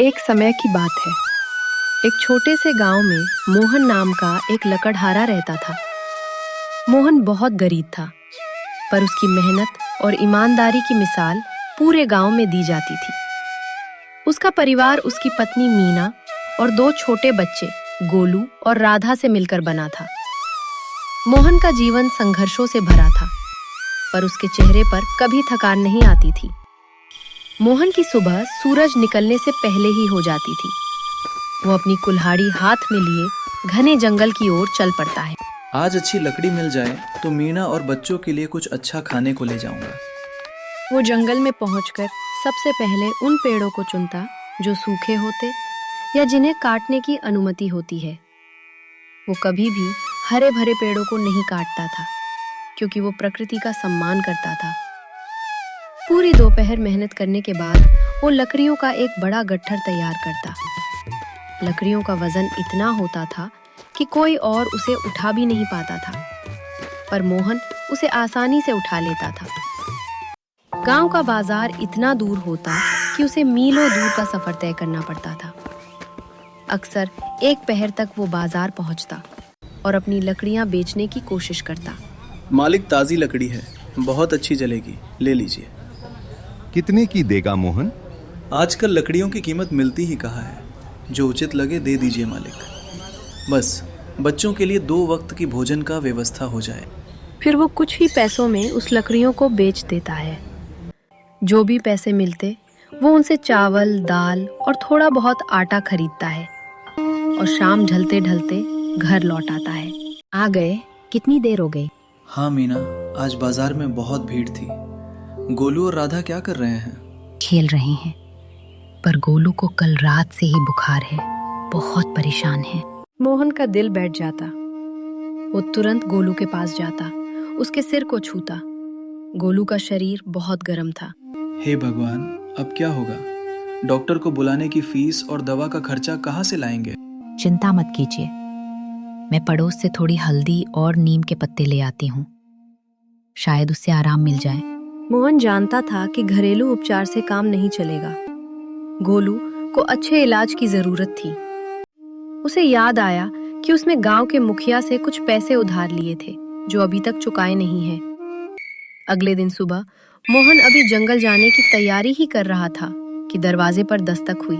एक समय की बात है। एक छोटे से गांव में मोहन नाम का एक लकड़हारा रहता था। मोहन बहुत गरीब था, पर उसकी मेहनत और ईमानदारी की मिसाल पूरे गांव में दी जाती थी। उसका परिवार उसकी पत्नी मीना और 2 छोटे बच्चे गोलू और राधा से मिलकर बना था। मोहन का जीवन संघर्षों से भरा था, पर उसके चेहरे पर कभी थकान नहीं आती थी। मोहन की सुबह सूरज निकलने से पहले ही हो जाती थी। वो अपनी कुल्हाड़ी हाथ में लिए घने जंगल की ओर चल पड़ता है। आज अच्छी लकड़ी मिल जाए तो मीना और बच्चों के लिए कुछ अच्छा खाने को ले जाऊंगा। वो जंगल में पहुंचकर सबसे पहले उन पेड़ों को चुनता जो सूखे होते या जिन्हें काटने की अनुमति होती है। वो कभी भी हरे भरे पेड़ों को नहीं काटता था, क्योंकि वो प्रकृति का सम्मान करता था। पूरी दोपहर मेहनत करने के बाद वो लकड़ियों का एक बड़ा गट्ठर तैयार करता। लकड़ियों का वजन इतना होता था कि कोई और उसे उठा भी नहीं पाता था, पर मोहन उसे आसानी से उठा लेता था। गांव का बाजार इतना दूर होता कि उसे मीलों दूर का सफर तय करना पड़ता था। अक्सर एक पहर तक वो बाजार पहुंचता और अपनी लकड़ियां बेचने की कोशिश करता। मालिक, ताज़ी लकड़ी है, बहुत अच्छी जलेगी, ले लीजिए। कितने की देगा मोहन? आजकल लकड़ियों की कीमत मिलती ही कहाँ है, जो उचित लगे दे दीजिए मालिक। बस बच्चों के लिए 2 वक्त की भोजन का व्यवस्था हो जाए। फिर वो कुछ ही पैसों में उस लकड़ियों को बेच देता है। जो भी पैसे मिलते वो उनसे चावल, दाल और थोड़ा बहुत आटा खरीदता है और शाम ढलते ढलते घर लौट आता है। आ गए? कितनी देर हो गई? हाँ मीना, आज बाजार में बहुत भीड़ थी। गोलू और राधा क्या कर रहे हैं? खेल रहे हैं, पर गोलू को कल रात से ही बुखार है, बहुत परेशान है। मोहन का दिल बैठ जाता। वो तुरंत गोलू के पास जाता, उसके सिर को छूता। गोलू का शरीर बहुत गर्म था। हे भगवान, अब क्या होगा? डॉक्टर को बुलाने की फीस और दवा का खर्चा कहाँ से लाएंगे? चिंता मत कीजिए, मैं पड़ोस से थोड़ी हल्दी और नीम के पत्ते ले आती हूँ, शायद उससे आराम मिल जाए। मोहन जानता था कि घरेलू उपचार से काम नहीं चलेगा। गोलू को अच्छे इलाज की जरूरत थी। उसे याद आया कि उसने गांव के मुखिया से कुछ पैसे उधार लिए थे, जो अभी तक चुकाए नहीं हैं। अगले दिन सुबह मोहन अभी जंगल जाने की तैयारी ही कर रहा था कि दरवाजे पर दस्तक हुई।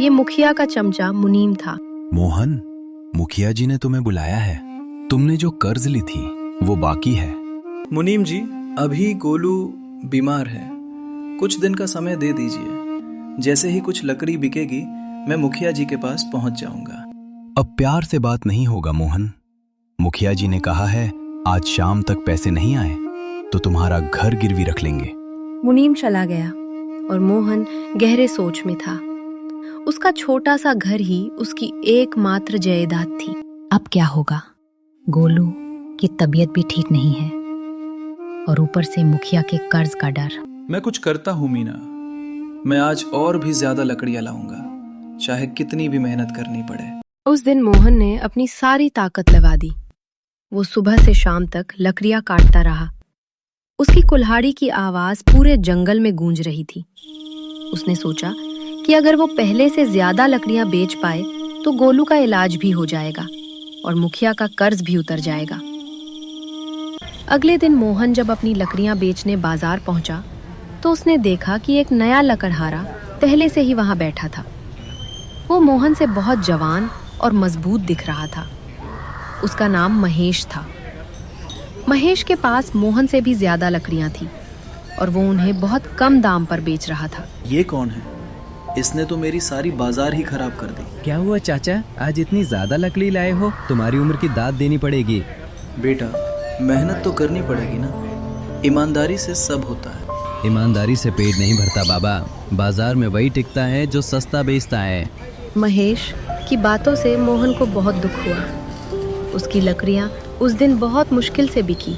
ये मुखिया का चमचा मुनीम था। मोहन, मुखिया जी ने तुम्हें बुलाया है। तुमने जो कर्ज ली थी वो बाकी है। मुनीम जी, अभी गोलू बीमार है, कुछ दिन का समय दे दीजिए। जैसे ही कुछ लकड़ी बिकेगी मैं मुखिया जी के पास पहुंच जाऊंगा। अब प्यार से बात नहीं होगा मोहन। मुखिया जी ने कहा है आज शाम तक पैसे नहीं आए तो तुम्हारा घर गिरवी रख लेंगे। मुनीम चला गया और मोहन गहरे सोच में था। उसका छोटा सा घर ही उसकी एकमात्र जायदाद थी। अब क्या होगा? गोलू की तबीयत भी ठीक नहीं है और ऊपर से मुखिया के कर्ज का डर। मैं कुछ करता हूँ मीना, मैं आज और भी ज्यादा लकड़ियां लाऊंगा, चाहे कितनी भी मेहनत करनी पड़े। उस दिन मोहन ने अपनी सारी ताकत लगा दी। वो सुबह से शाम तक लकड़ियां काटता रहा। उसकी कुल्हाड़ी की आवाज पूरे जंगल में गूंज रही थी। उसने सोचा कि अगर वो पहले से ज्यादा लकड़ियां बेच पाए तो गोलू का इलाज भी हो जाएगा और मुखिया का कर्ज भी उतर जाएगा। अगले दिन मोहन जब अपनी लकड़ियां बेचने बाजार पहुंचा तो उसने देखा कि एक नया लकड़हारा पहले से ही वहां बैठा था। वो मोहन से बहुत जवान और मजबूत दिख रहा था। उसका नाम महेश था। महेश के पास मोहन से भी ज्यादा लकड़ियां थी और वो उन्हें बहुत कम दाम पर बेच रहा था। ये कौन है? इसने तो मेरी सारी बाजार ही खराब कर दी। क्या हुआ चाचा, आज इतनी ज्यादा लकड़ी लाए हो? तुम्हारी उम्र की दाद देनी पड़ेगी। बेटा, मेहनत तो करनी पड़ेगी ना, ईमानदारी से सब होता है। ईमानदारी से पेट नहीं भरता बाबा, बाजार में वही टिकता है जो सस्ता बेचता है। महेश की बातों से मोहन को बहुत दुख हुआ। उसकी लकड़ियां उस दिन बहुत मुश्किल से बिकी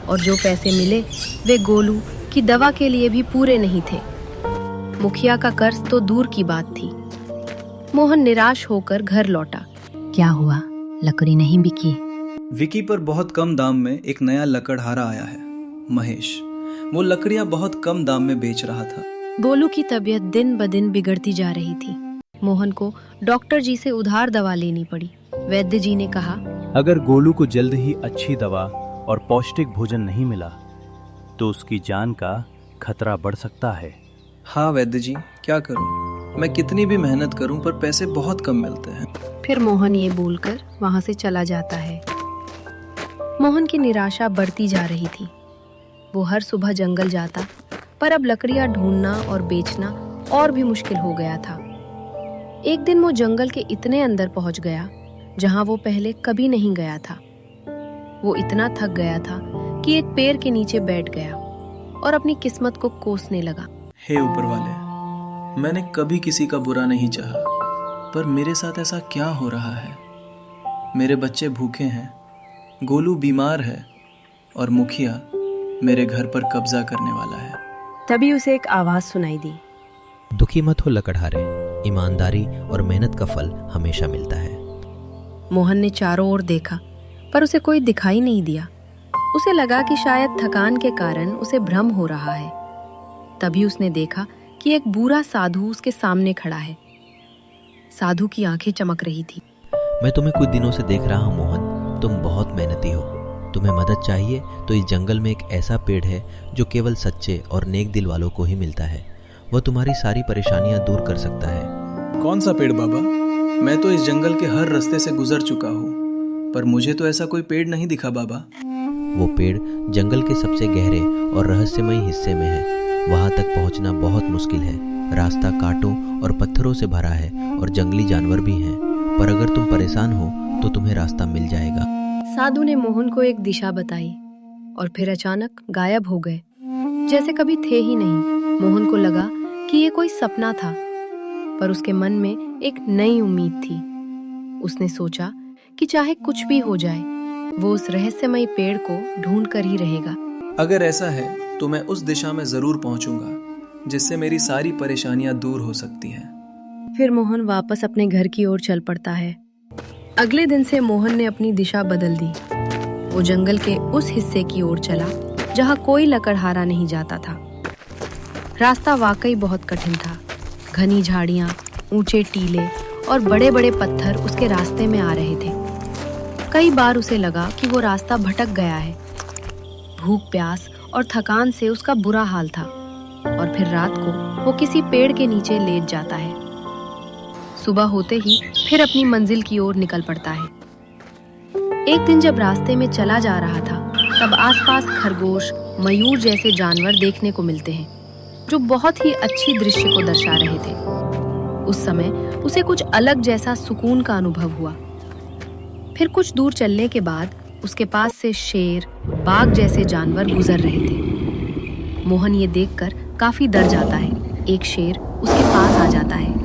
और जो पैसे मिले वे गोलू की दवा के लिए भी पूरे नहीं थे। मुखिया का कर्ज तो दूर की बात थी। मोहन निराश होकर घर लौटा। क्या हुआ? लकड़ी नहीं बिकी? विकी पर बहुत कम दाम में एक नया लकड़हारा आया है, महेश। वो लकड़ियां बहुत कम दाम में बेच रहा था। गोलू की तबीयत दिन ब दिन बिगड़ती जा रही थी। मोहन को डॉक्टर जी से उधार दवा लेनी पड़ी। वैद्य जी ने कहा, अगर गोलू को जल्द ही अच्छी दवा और पौष्टिक भोजन नहीं मिला तो उसकी जान का खतरा बढ़ सकता है। हाँ वैद्य जी, क्या करूं? मैं कितनी भी मेहनत करूं पर पैसे बहुत कम मिलते हैं। फिर मोहन ये बोलकर वहां से चला जाता है। मोहन की निराशा बढ़ती जा रही थी। वो हर सुबह जंगल जाता, पर अब लकड़ियां ढूंढना और बेचना और भी मुश्किल हो गया था। एक दिन वो जंगल के इतने अंदर पहुंच गया जहां वो पहले कभी नहीं गया था। वो इतना थक गया था कि एक पेड़ के नीचे बैठ गया और अपनी किस्मत को कोसने लगा। हे ऊपर वाले, मैंने कभी किसी का बुरा नहीं चाहा, पर मेरे साथ ऐसा क्या हो रहा है? मेरे बच्चे भूखे हैं, गोलू बीमार है और मुखिया मेरे घर पर कब्जा करने वाला है। तभी उसे एक आवाज सुनाई दी। दुखी मत हो लकड़हारे, ईमानदारी और मेहनत का फल हमेशा मिलता है। मोहन ने चारों ओर देखा, पर उसे कोई दिखाई नहीं दिया। उसे लगा कि शायद थकान के कारण उसे भ्रम हो रहा है। तभी उसने देखा कि एक बूढ़ा साधु उसके सामने खड़ा है। साधु की आंखें चमक रही थी। मैं तुम्हें कुछ दिनों से देख रहा हूँ मोहन, तुम बहुत मेहनती हो। तुम्हें मदद चाहिए तो इस जंगल में एक ऐसा पेड़ है जो केवल सच्चे और नेक दिल वालों को ही मिलता है। वह तुम्हारी सारी परेशानियां दूर कर सकता है। कौन सा पेड़ बाबा? मैं तो इस जंगल के हर रास्ते से गुजर चुका हूँ, पर मुझे तो ऐसा कोई पेड़ नहीं दिखा बाबा। वो पेड़ जंगल के सबसे गहरे और रहस्यमय हिस्से में है। वहां तक पहुंचना बहुत मुश्किल है। रास्ता कांटों और पत्थरों से भरा है और जंगली जानवर भी हैं। पर अगर तुम परेशान हो तो तुम्हें रास्ता मिल जाएगा। साधु ने मोहन को एक दिशा बताई और फिर अचानक गायब हो गए, जैसे कभी थे ही नहीं। मोहन को लगा कि ये कोई सपना था, पर उसके मन में एक नई उम्मीद थी। उसने सोचा कि चाहे कुछ भी हो जाए, वो उस रहस्यमय पेड़ को ढूंढ कर ही रहेगा। अगर ऐसा है तो मैं उस दिशा में जरूर पहुंचूंगा, जिससे मेरी सारी परेशानियां दूर हो सकती हैं। फिर मोहन वापस अपने घर की ओर चल पड़ता है। अगले दिन से मोहन ने अपनी दिशा बदल दी। वो जंगल के उस हिस्से की ओर चला जहां कोई लकड़हारा नहीं जाता था। रास्ता वाकई बहुत कठिन था। घनी झाड़ियां, ऊंचे टीले और बड़े बड़े पत्थर उसके रास्ते में आ रहे थे। कई बार उसे लगा कि वो रास्ता भटक गया है। भूख, प्यास और थकान से उसका बुरा हाल था। और फिर रात को वो किसी पेड़ के नीचे लेट जाता है। सुबह होते ही फिर अपनी मंजिल की ओर निकल पड़ता है। एक दिन जब रास्ते में चला जा रहा था, तब आसपास खरगोश, मयूर जैसे जानवर देखने को मिलते हैं, जो बहुत ही अच्छी दृश्य को दर्शा रहे थे। उस समय उसे कुछ अलग जैसा सुकून का अनुभव हुआ। फिर कुछ दूर चलने के बाद उसके पास से शेर, बाघ जैसे जानवर गुजर रहे थे। मोहन ये देखकर काफी डर जाता है। एक शेर उसके पास आ जाता है,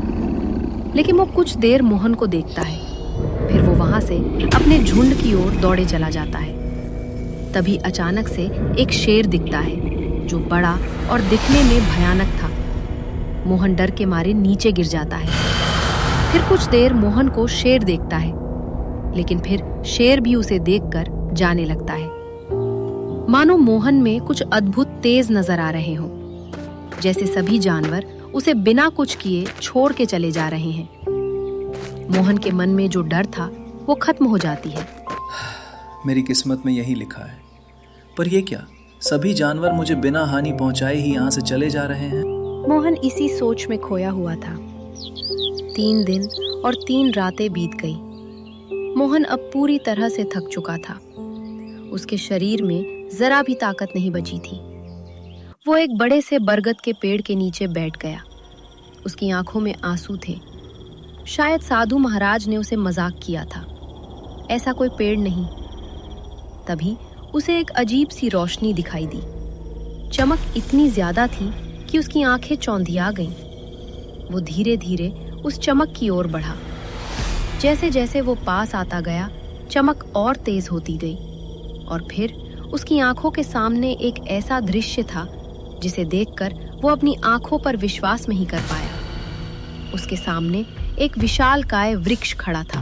लेकिन वो कुछ देर मोहन को देखता है। फिर वो वहां से अपने झुंड की ओर दौड़े चला जाता है। तभी अचानक से एक शेर दिखता है, जो बड़ा और दिखने में भयानक था। मोहन डर के मारे नीचे गिर जाता है। फिर कुछ देर मोहन को शेर देखता है, लेकिन फिर शेर भी उसे देखकर जाने लगता है। मानो मोहन में कुछ अद्भुत तेज नजर आ रहे हों, जैसे सभी जानवर उसे बिना कुछ किए छोड़ के चले जा रहे हैं। मोहन के मन में जो डर था वो खत्म हो जाती है। मेरी किस्मत में यही लिखा है। पर ये क्या, सभी जानवर मुझे बिना हानि पहुंचाए ही यहाँ से चले जा रहे हैं। मोहन इसी सोच में खोया हुआ था। 3 दिन और 3 रातें बीत गई। मोहन अब पूरी तरह से थक चुका था। उसके शरीर में जरा भी ताकत नहीं बची थी। वो एक बड़े से बरगद के पेड़ के नीचे बैठ गया। उसकी आंखों में आंसू थे। शायद साधु महाराज ने उसे मजाक किया था। ऐसा कोई पेड़ नहीं। तभी उसे एक अजीब सी रोशनी दिखाई दी। चमक इतनी ज्यादा थी कि उसकी आंखें चौंधिया गईं। वो धीरे धीरे उस चमक की ओर बढ़ा। जैसे जैसे वो पास आता गया, चमक और तेज होती गई और फिर उसकी आंखों के सामने एक ऐसा दृश्य था जिसे देखकर वो अपनी आंखों पर विश्वास नहीं कर पाया। उसके सामने एक विशालकाय वृक्ष खड़ा था।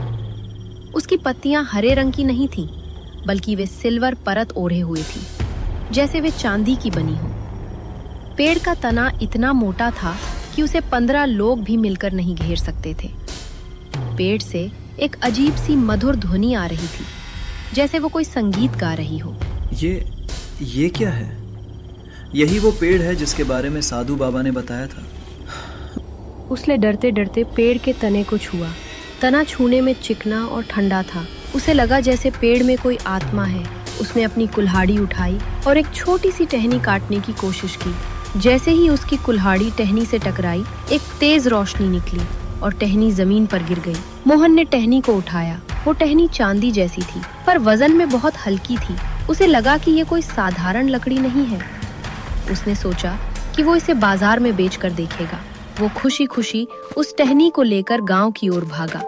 उसकी पत्तियां हरे रंग की नहीं थीं, बल्कि वे सिल्वर परत ओढ़े हुए थी, जैसे वे चांदी की बनी हो। पेड़ का तना इतना मोटा था कि उसे 15 लोग भी मिलकर नहीं घेर सकते थे। पेड़ से एक अजीब सी मधुर ध्वनि आ रही थी, जैसे वो कोई संगीत गा रही हो। ये क्या है? यही वो पेड़ है जिसके बारे में साधु बाबा ने बताया था। उसने डरते डरते पेड़ के तने को छुआ। तना छूने में चिकना और ठंडा था। उसे लगा जैसे पेड़ में कोई आत्मा है। उसने अपनी कुल्हाड़ी उठाई और एक छोटी सी टहनी काटने की कोशिश की। जैसे ही उसकी कुल्हाड़ी टहनी से टकराई, एक तेज रोशनी निकली और टहनी जमीन पर गिर गई। मोहन ने टहनी को उठाया। वो टहनी चांदी जैसी थी, पर वजन में बहुत हल्की थी। उसे लगा कि ये कोई साधारण लकड़ी नहीं है। उसने सोचा कि वो इसे बाजार में बेच कर देखेगा। वो खुशी खुशी उस टहनी को लेकर गांव की ओर भागा।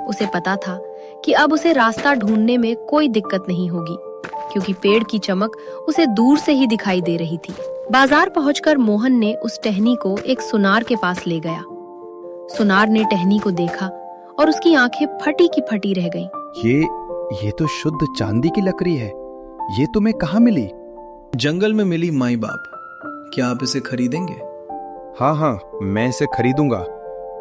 उसे पता था कि अब उसे रास्ता ढूंढने में कोई दिक्कत नहीं होगी, क्योंकि पेड़ की चमक उसे दूर से ही दिखाई दे रही थी। बाजार पहुंचकर मोहन ने उस टहनी को एक सुनार के पास ले गया। सुनार ने टहनी को देखा और उसकी आंखें फटी की फटी रह गईं। ये तो शुद्ध चांदी की लकड़ी है। ये तुम्हें कहाँ मिली? जंगल में मिली माई बाप। क्या आप इसे खरीदेंगे? हाँ, मैं इसे खरीदूंगा।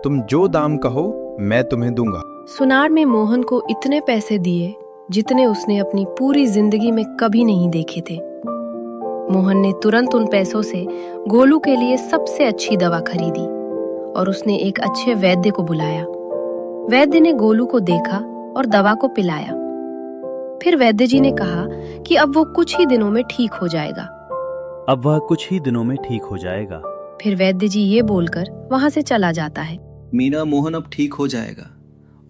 तुम जो दाम कहो मैं तुम्हें दूंगा। सुनार ने मोहन को इतने पैसे दिए जितने उसने अपनी पूरी जिंदगी में कभी नहीं देखे थे। मोहन ने तुरंत उन पैसों से गोलू के लिए सबसे अच्छी दवा खरीदी और उसने एक अच्छे वैद्य को बुलाया। वैद्य ने गोलू को देखा और दवा को पिलाया। फिर वैद्य जी ने कहा कि अब वो कुछ ही दिनों में ठीक हो जाएगा। अब वह कुछ ही दिनों में ठीक हो जाएगा। फिर वैद्य जी ये बोलकर वहां से चला जाता है। मीना, मोहन अब ठीक हो जाएगा।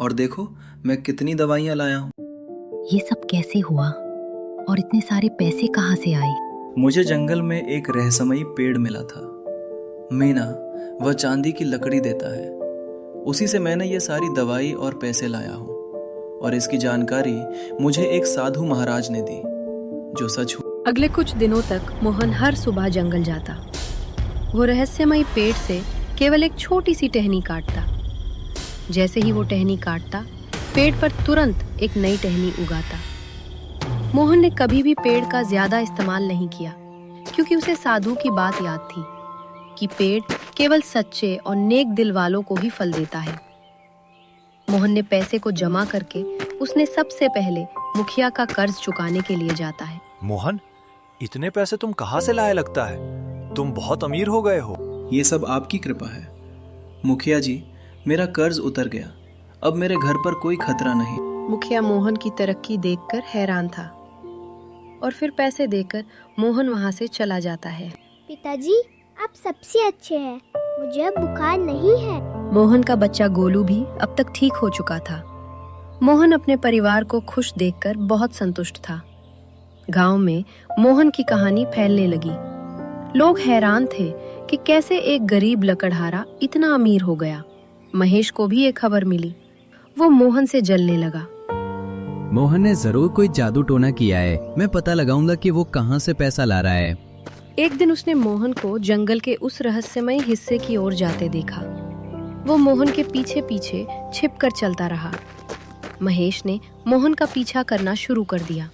और देखो मैं कितनी दवाइयाँ लाया हूँ। ये सब कैसे हुआ और इतने सारे पैसे कहाँ से आए? मुझे जंगल में एक रहस्यमयी पेड़ मिला था। मीना, वह चांदी की लकड़ी देता है। उसी से मैंने ये सारी दवाई और पैसे लाया हूँ। और इसकी जानकारी मुझे एक साधु महाराज ने दी, जो सच हुआ। अगले कुछ दिनों तक मोहन हर सुबह जंगल जाता। वो रहस्यमयी पेड़ से केवल एक छोटी सी टहनी काटता। जैसे ही वो टहनी काटता, पेड़ पर तुरंत एक नई टहनी उगाता। मोहन ने कभी भी पेड़ का ज्यादा इस्तेमाल नहीं किया, क्योंकि उसे साधु की बात याद थी कि पेड़ केवल सच्चे और नेक दिल वालों को ही फल देता है। मोहन ने पैसे को जमा करके उसने सबसे पहले मुखिया का कर्ज चुकाने के लिए जाता है। मोहन, इतने पैसे तुम कहाँ से लाए? लगता है तुम बहुत अमीर हो गए हो। ये सब आपकी कृपा है मुखिया जी। मेरा कर्ज उतर गया। अब मेरे घर पर कोई खतरा नहीं। मुखिया मोहन की तरक्की देखकर हैरान था और फिर पैसे देकर मोहन वहां से चला जाता है। पिताजी, आप सबसे अच्छे हैं। मुझे अब बुखार नहीं है। मोहन का बच्चा गोलू भी अब तक ठीक हो चुका था। मोहन अपने परिवार को खुश देखकर बहुत संतुष्ट था। गांव में मोहन की कहानी फैलने लगी। लोग हैरान थे कि कैसे एक गरीब लकड़हारा इतना अमीर हो गया। महेश को भी ये खबर मिली। वो मोहन से जलने लगा। मोहन ने जरूर कोई जादू टोना किया है। मैं पता लगाऊंगा कि वो कहाँ से पैसा ला रहा है। एक दिन उसने मोहन को जंगल के उस रहस्यमय हिस्से की ओर जाते देखा। वो मोहन के पीछे पीछे छिपकर चलता रहा। महेश ने मोहन का पीछा करना शुरू कर दिया।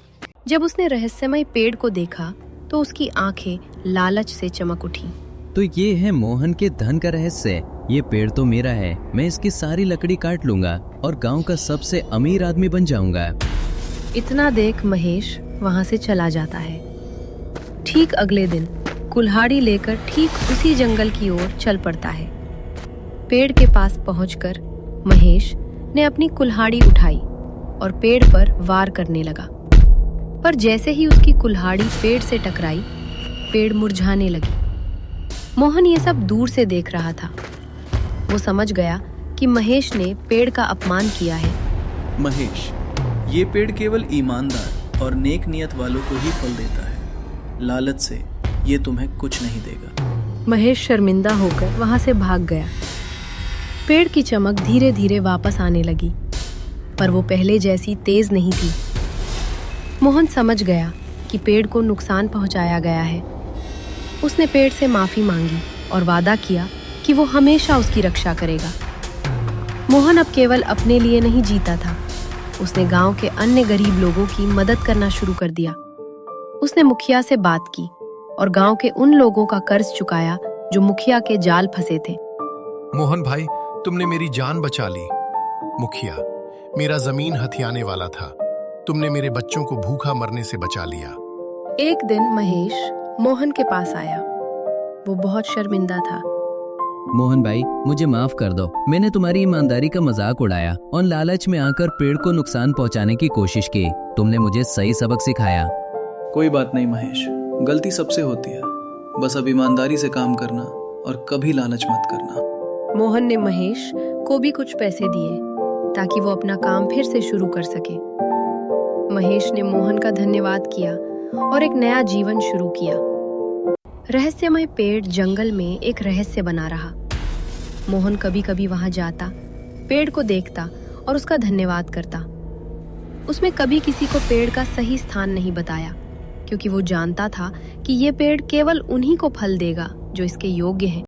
जब उसने रहस्यमय पेड़ को देखा तो उसकी आंखें लालच से चमक उठी। तो ये है मोहन के धन का रहस्य। ये पेड़ तो मेरा है। मैं इसकी सारी लकड़ी काट लूंगा और गांव का सबसे अमीर आदमी बन जाऊंगा। इतना देख महेश वहां से चला जाता है। ठीक अगले दिन कुल्हाड़ी लेकर ठीक उसी जंगल की ओर चल पड़ता है। पेड़ के पास पहुंचकर महेश ने अपनी कुल्हाड़ी उठाई और पेड़ पर वार करने लगा। पर जैसे ही उसकी कुल्हाड़ी पेड़ से टकराई, पेड़ मुरझाने लगी। मोहन ये सब दूर से देख रहा था। वो समझ गया कि महेश ने पेड़ का अपमान किया है। महेश, ये पेड़ केवल ईमानदार और नेक नियत वालों को ही फल देता है। लालच से ये तुम्हें कुछ नहीं देगा। महेश शर्मिंदा होकर वहां से भाग गया। पेड़ की चमक धीरे धीरे वापस आने लगी, पर वो पहले जैसी तेज नहीं थी। मोहन समझ गया कि पेड़ को नुकसान पहुंचाया गया है। उसने पेड़ से माफी मांगी और वादा किया कि वो हमेशा उसकी रक्षा करेगा। मोहन अब केवल अपने लिए नहीं जीता था। उसने गांव के अन्य गरीब लोगों की मदद करना शुरू कर दिया। उसने मुखिया से बात की और गांव के उन लोगों का कर्ज चुकाया जो मुखिया के जाल फंसे थे। मोहन भाई, तुमने मेरी जान बचा ली। मुखिया, मेरा जमीन हथियाने वाला था, तुमने मेरे बच्चों को भूखा मरने से बचा लिया। एक दिन महेश मोहन के पास आया। वो बहुत शर्मिंदा था। मोहन भाई, मुझे माफ कर दो। मैंने तुम्हारी ईमानदारी का मजाक उड़ाया और लालच में आकर पेड़ को नुकसान पहुंचाने की कोशिश की। तुमने मुझे सही सबक सिखाया। कोई बात नहीं महेश, गलती सबसे होती है। बस अब ईमानदारी से काम करना और कभी लालच मत करना। मोहन ने महेश को भी कुछ पैसे दिए ताकि वो अपना काम फिर से शुरू कर सके। महेश ने मोहन का धन्यवाद किया और एक नया जीवन शुरू किया। रहस्यमय पेड़ जंगल में एक रहस्य बना रहा। मोहन कभी कभी वहां जाता, पेड़ को देखता और उसका धन्यवाद करता। उसमें कभी किसी को पेड़ का सही स्थान नहीं बताया, क्योंकि वो जानता था कि ये पेड़ केवल उन्हीं को फल देगा जो इसके योग्य हैं।